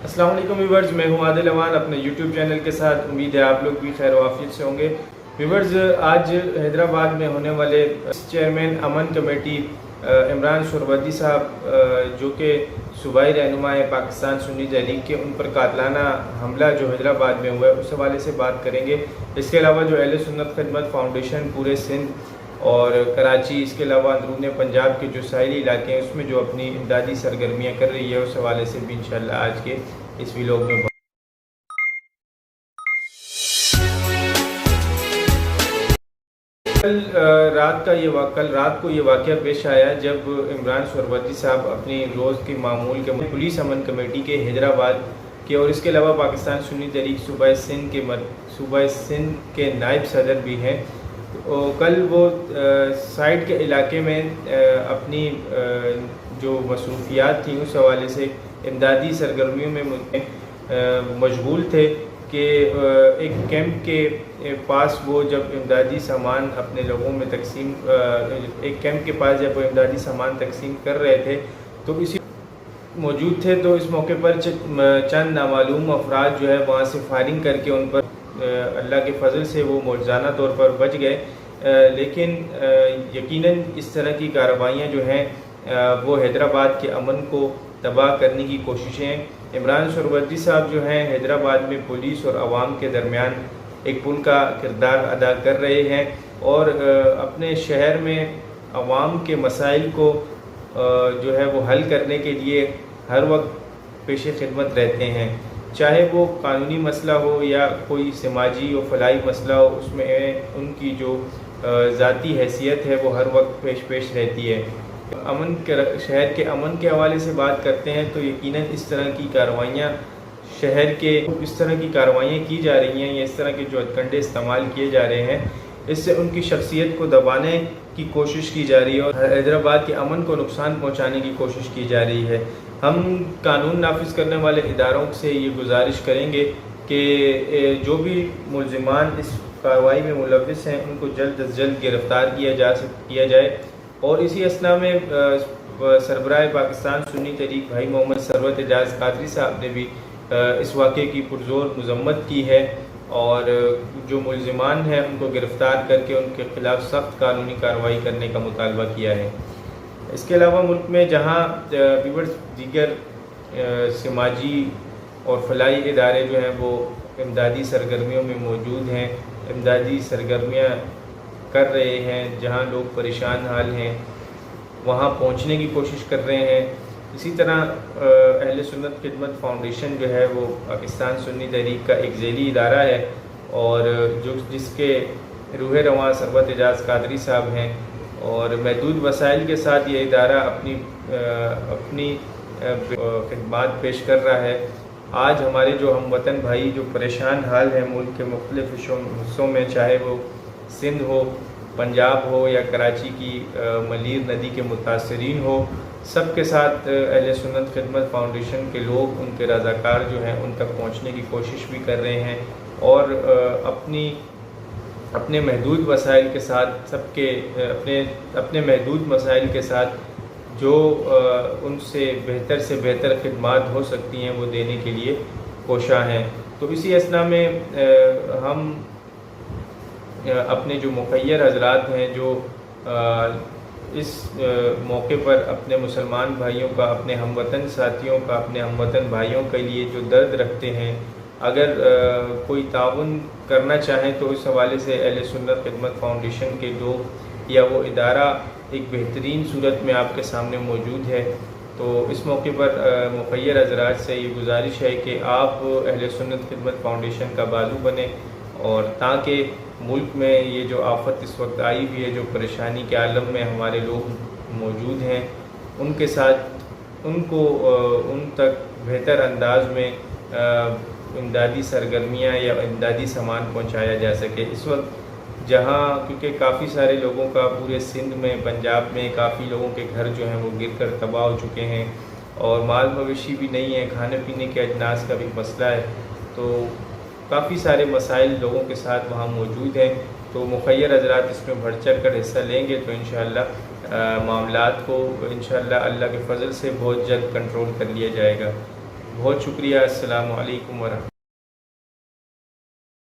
السلام علیکم ویورز، میں ہوں عادل امان اپنے یوٹیوب چینل کے ساتھ۔ امید ہے آپ لوگ بھی خیر و عافیت سے ہوں گے۔ ویورز، آج حیدرآباد میں ہونے والے چیئرمین امن کمیٹی عمران سہروردی صاحب، جو کہ صوبائی رہنما ہے پاکستان سنی تحریک کے، ان پر قاتلانہ حملہ جو حیدرآباد میں ہوا ہے اس حوالے سے بات کریں گے۔ اس کے علاوہ جو اہل سنت خدمت فاؤنڈیشن پورے سندھ اور کراچی، اس کے علاوہ اندرون پنجاب کے جو ساحلی علاقے ہیں اس میں جو اپنی امدادی سرگرمیاں کر رہی ہے، اس حوالے سے بھی انشاءاللہ آج کے اس ویلوگ میں کل رات کو یہ واقعہ پیش آیا جب عمران سہروردی صاحب اپنی روز کے معمول کے پولیس امن کمیٹی کے حیدرآباد کے اور اس کے علاوہ پاکستان سنی تحریک صوبہ سندھ کے نائب صدر بھی ہیں، کل وہ سائٹ کے علاقے میں اپنی جو مصروفیات تھیں اس حوالے سے امدادی سرگرمیوں میں مشغول تھے کہ ایک کیمپ کے پاس وہ جب امدادی سامان اپنے لوگوں میں ایک کیمپ کے پاس جب وہ امدادی سامان تقسیم کر رہے تھے تو اسی موجود تھے، تو اس موقع پر چند نامعلوم افراد جو ہے وہاں سے فائرنگ کر کے ان پر اللہ کے فضل سے وہ معجزانہ طور پر بچ گئے، لیکن یقیناً اس طرح کی کارروائیاں جو ہیں وہ حیدرآباد کے امن کو تباہ کرنے کی کوششیں۔ عمران سہروردی صاحب جو ہیں حیدرآباد میں پولیس اور عوام کے درمیان ایک پل کا کردار ادا کر رہے ہیں اور اپنے شہر میں عوام کے مسائل کو جو ہے وہ حل کرنے کے لیے ہر وقت پیش خدمت رہتے ہیں، چاہے وہ قانونی مسئلہ ہو یا کوئی سماجی و فلاحی مسئلہ ہو، اس میں ان کی جو ذاتی حیثیت ہے وہ ہر وقت پیش رہتی ہے۔ شہر کے امن کے حوالے سے بات کرتے ہیں تو یقیناً اس طرح کی کارروائیاں کی جا رہی ہیں یا اس طرح کے جو ہتھکنڈے استعمال کیے جا رہے ہیں، اس سے ان کی شخصیت کو دبانے کی کوشش کی جا رہی ہے اور حیدرآباد کے امن کو نقصان پہنچانے کی کوشش کی جا رہی ہے۔ ہم قانون نافذ کرنے والے اداروں سے یہ گزارش کریں گے کہ جو بھی ملزمان اس کارروائی میں ملوث ہیں ان کو جلد از جلد گرفتار کیا جائے، اور اسی اثنا میں سربراہ پاکستان سنی تحریک بھائی محمد ثروت اعجاز قادری صاحب نے بھی اس واقعے کی پرزور مذمت کی ہے اور جو ملزمان ہیں ان کو گرفتار کر کے ان کے خلاف سخت قانونی کارروائی کرنے کا مطالبہ کیا ہے۔ اس کے علاوہ ملک میں جہاں دیگر سماجی اور فلاحی ادارے جو ہیں وہ امدادی سرگرمیوں میں موجود ہیں، امدادی سرگرمیاں کر رہے ہیں، جہاں لوگ پریشان حال ہیں وہاں پہنچنے کی کوشش کر رہے ہیں، اسی طرح اہل سنت خدمت فاؤنڈیشن جو ہے وہ پاکستان سنی تحریک کا ایک ذیلی ادارہ ہے اور جس کے روح رواں ثروت اعجاز قادری صاحب ہیں، اور محدود وسائل کے ساتھ یہ ادارہ اپنی خدمات پیش کر رہا ہے۔ آج ہمارے جو ہم وطن بھائی جو پریشان حال ہیں ملک کے مختلف حصوں میں، چاہے وہ سندھ ہو، پنجاب ہو یا کراچی کی ملیر ندی کے متاثرین ہو، سب کے ساتھ اہل سنت خدمت فاؤنڈیشن کے لوگ، ان کے رضاکار جو ہیں ان تک پہنچنے کی کوشش بھی کر رہے ہیں اور اپنے محدود وسائل کے ساتھ اپنے محدود مسائل کے ساتھ جو ان سے بہتر خدمات ہو سکتی ہیں وہ دینے کے لیے کوشاں ہیں۔ تو اسی اثنا میں ہم اپنے جو مخیر حضرات ہیں جو اس موقع پر اپنے مسلمان بھائیوں کا، اپنے ہم وطن ساتھیوں کا، اپنے ہم وطن بھائیوں کے لیے جو درد رکھتے ہیں، اگر کوئی تعاون کرنا چاہیں تو اس حوالے سے اہل سنت خدمت فاؤنڈیشن کے لوگ یا وہ ادارہ ایک بہترین صورت میں آپ کے سامنے موجود ہے۔ تو اس موقع پر مخیر حضرات سے یہ گزارش ہے کہ آپ اہل سنت خدمت فاؤنڈیشن کا بازو بنیں، اور تاکہ ملک میں یہ جو آفت اس وقت آئی ہوئی ہے، جو پریشانی کے عالم میں ہمارے لوگ موجود ہیں، ان کے ساتھ ان تک بہتر انداز میں امدادی سرگرمیاں یا امدادی سامان پہنچایا جا سکے۔ اس وقت جہاں کیونکہ کافی سارے لوگوں کا پورے سندھ میں، پنجاب میں کافی لوگوں کے گھر جو ہیں وہ گر کر تباہ ہو چکے ہیں اور مال مویشی بھی نہیں ہے، کھانے پینے کے اجناس کا بھی مسئلہ ہے، تو کافی سارے مسائل لوگوں کے ساتھ وہاں موجود ہیں۔ تو مخیر حضرات اس میں بڑھ چڑھ کر حصہ لیں گے تو انشاءاللہ معاملات کو انشاءاللہ اللہ کے فضل سے بہت جلد کنٹرول کر لیا جائے گا۔ بہت شکریہ۔ السلام علیکم ورحمۃ اللہ۔